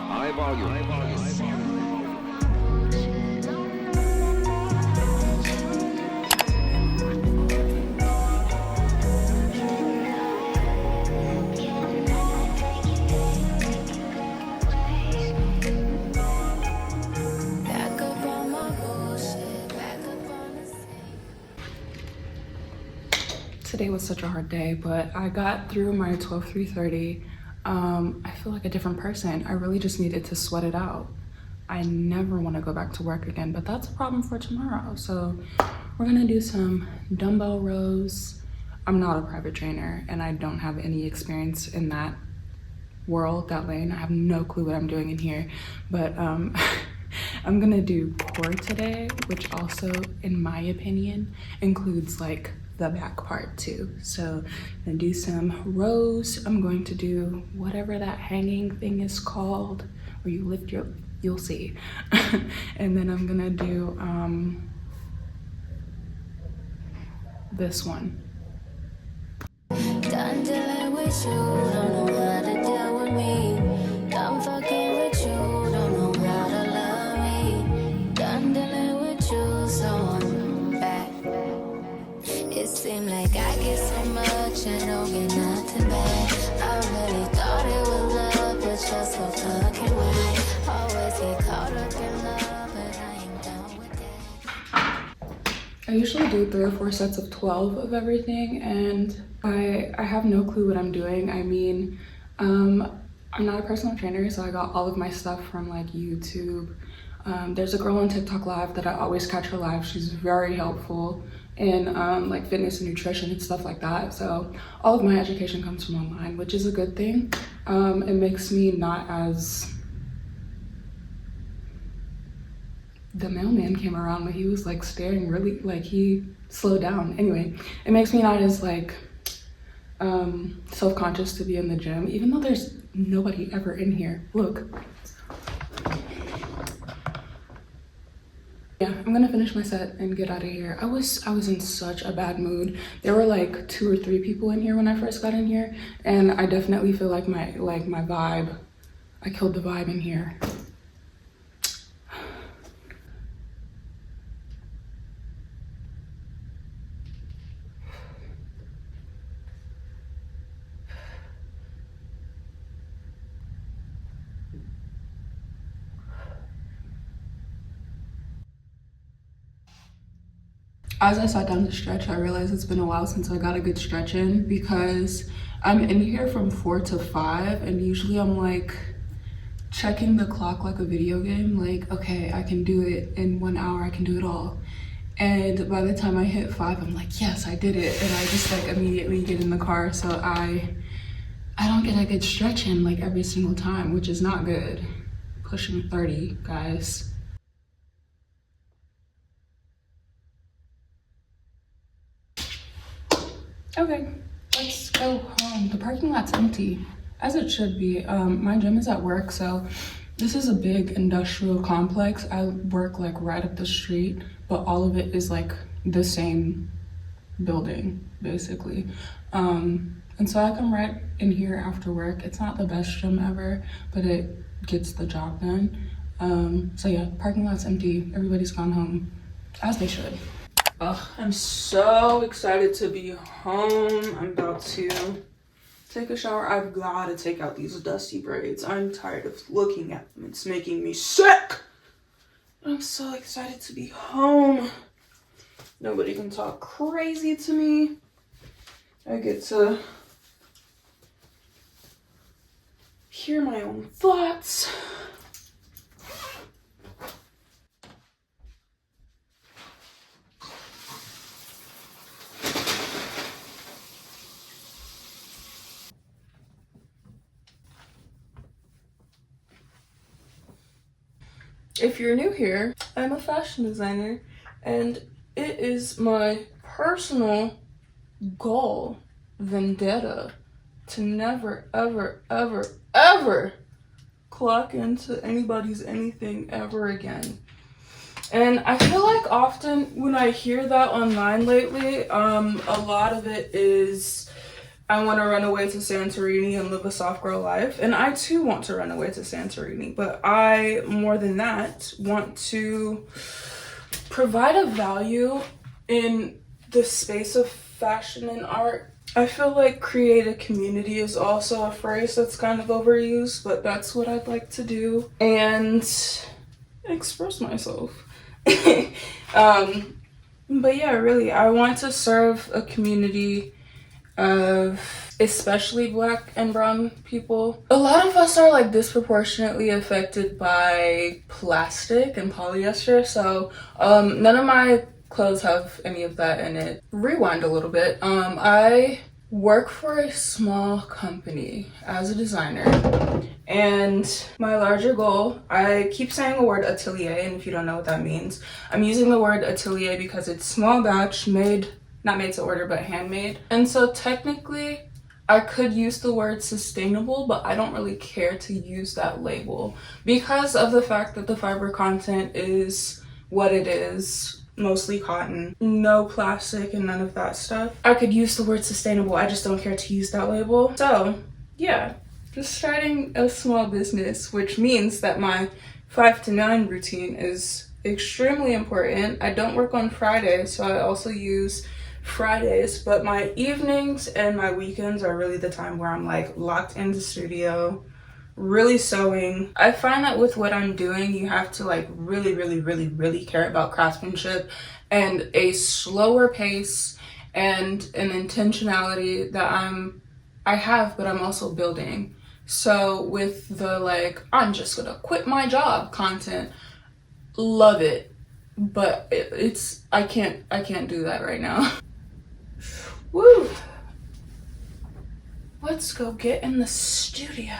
High volume. Today was such a hard day, but I got through my 12/330. I feel like a different person. I really just needed to sweat it out. I never want to go back to work again, but that's a problem for tomorrow. So we're gonna do some dumbbell rows. I'm not a private trainer and I don't have any experience in that world, that lane. I have no clue what I'm doing in here, but I'm gonna do core today, which also, in my opinion, includes like the back part too. So I'm gonna do some rows. I'm going to do whatever that hanging thing is called, where you lift your, you'll see. And then I'm gonna do this one. Done dealing with you, don't know how to deal with me. Done fucking with you, don't know how to love me. Done dealing with you, so I'm back. It seemed like I get so much and don't get nothing back. I really thought it was love, but you're so fucking right. Always get caught up in love, but I ain't done with that. I usually do 3 or 4 sets of 12 of everything, and I have no clue what I'm doing. I mean, I'm not a personal trainer, so I got all of my stuff from like YouTube. There's a girl on TikTok live that I always catch her live. She's very helpful in like fitness and nutrition and stuff like that. So all of my education comes from online, which is a good thing. It makes me not as... The mailman came around, but he was like staring really, like he slowed down. Anyway, it makes me not as like self-conscious to be in the gym, even though there's nobody ever in here. Look. Yeah, I'm gonna finish my set and get out of here. I was in such a bad mood. There were like 2 or 3 people in here when I first got in here, and I definitely feel like my vibe, I killed the vibe in here. As I sat down to stretch, I realized it's been a while since I got a good stretch in, because I'm in here from 4 to 5, and usually I'm like checking the clock like a video game, like, okay, I can do it in 1 hour, I can do it all. And by the time I hit 5, I'm like, yes, I did it. And I just like immediately get in the car. So I don't get a good stretch in like every single time, which is not good. Pushing 30, guys. Okay, let's go home. The parking lot's empty, as it should be. My gym is at work, so this is a big industrial complex. I work like right up the street, but all of it is like the same building, basically. And so I come right in here after work. It's not the best gym ever, but it gets the job done. So yeah, parking lot's empty. Everybody's gone home, as they should. Ugh, I'm so excited to be home. I'm about to take a shower. I've got to take out these dusty braids. I'm tired of looking at them. It's making me sick. I'm so excited to be home. Nobody can talk crazy to me. I get to hear my own thoughts. If you're new here, I'm a fashion designer, and it is my personal goal, vendetta, to never, ever, ever, ever clock into anybody's anything ever again. And I feel like often when I hear that online lately, a lot of it is, I want to run away to Santorini and live a soft girl life. And I too want to run away to Santorini, but I, more than that, want to provide a value in the space of fashion and art. I feel like create a community is also a phrase that's kind of overused, but that's what I'd like to do. And express myself. But yeah, really, I want to serve a community of especially Black and brown people. A lot of us are like disproportionately affected by plastic and polyester, so none of my clothes have any of that in it. Rewind a little bit. I work for a small company as a designer, and my larger goal, I keep saying the word atelier, and if you don't know what that means, I'm using the word atelier because it's small batch, made, not made to order, but handmade. And so technically I could use the word sustainable, but I don't really care to use that label because of the fact that the fiber content is what it is. Mostly cotton, no plastic and none of that stuff. I could use the word sustainable, I just don't care to use that label. So yeah, just starting a small business, which means that my 5 to 9 routine is extremely important. I don't work on Fridays, so I also use Fridays, but my evenings and my weekends are really the time where I'm like locked in the studio, really sewing. I find that with what I'm doing, you have to like really care about craftsmanship and a slower pace and an intentionality that I have, but I'm also building. So with the like, I'm just gonna quit my job content, love it, but it's I can't do that right now. Woo! Let's go get in the studio.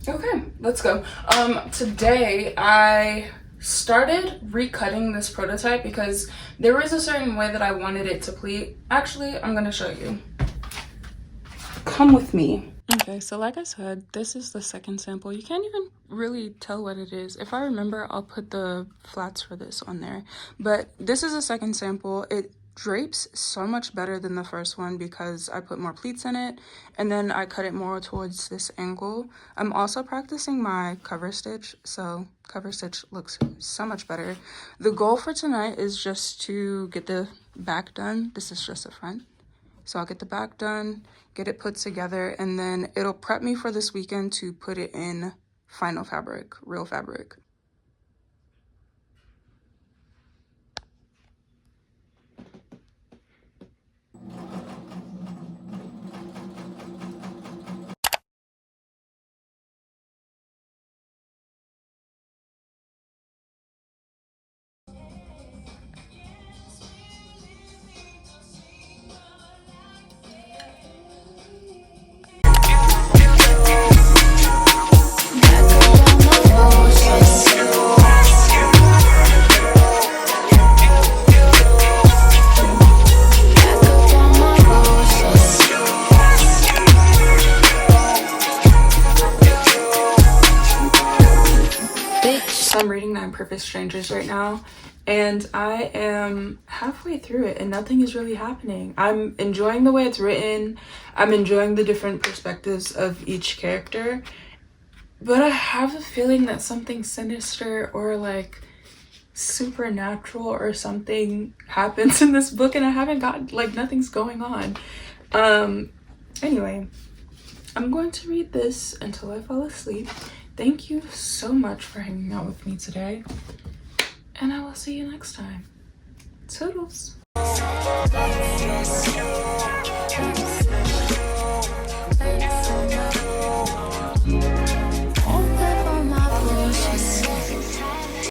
Okay, let's go. Today I started recutting this prototype because there was a certain way that I wanted it to pleat. Actually, I'm gonna show you. Come with me. Okay, so like I said, this is the second sample. You can't even really tell what it is. If I remember, I'll put the flats for this on there. But this is a second sample. It drapes so much better than the first one because I put more pleats in it and then I cut it more towards this angle. I'm also practicing my cover stitch, so cover stitch looks so much better. The goal for tonight is just to get the back done. This is just the front. So I'll get the back done, get it put together, and then it'll prep me for this weekend to put it in final fabric, real fabric. I'm reading Nine Perfect Strangers right now, and I am halfway through it and nothing is really happening. I'm enjoying the way it's written. I'm enjoying the different perspectives of each character, but I have a feeling that something sinister or like supernatural or something happens in this book and I haven't got, like, nothing's going on. Anyway, I'm going to read this until I fall asleep. Thank you so much for hanging out with me today, and I will see you next time. Toodles!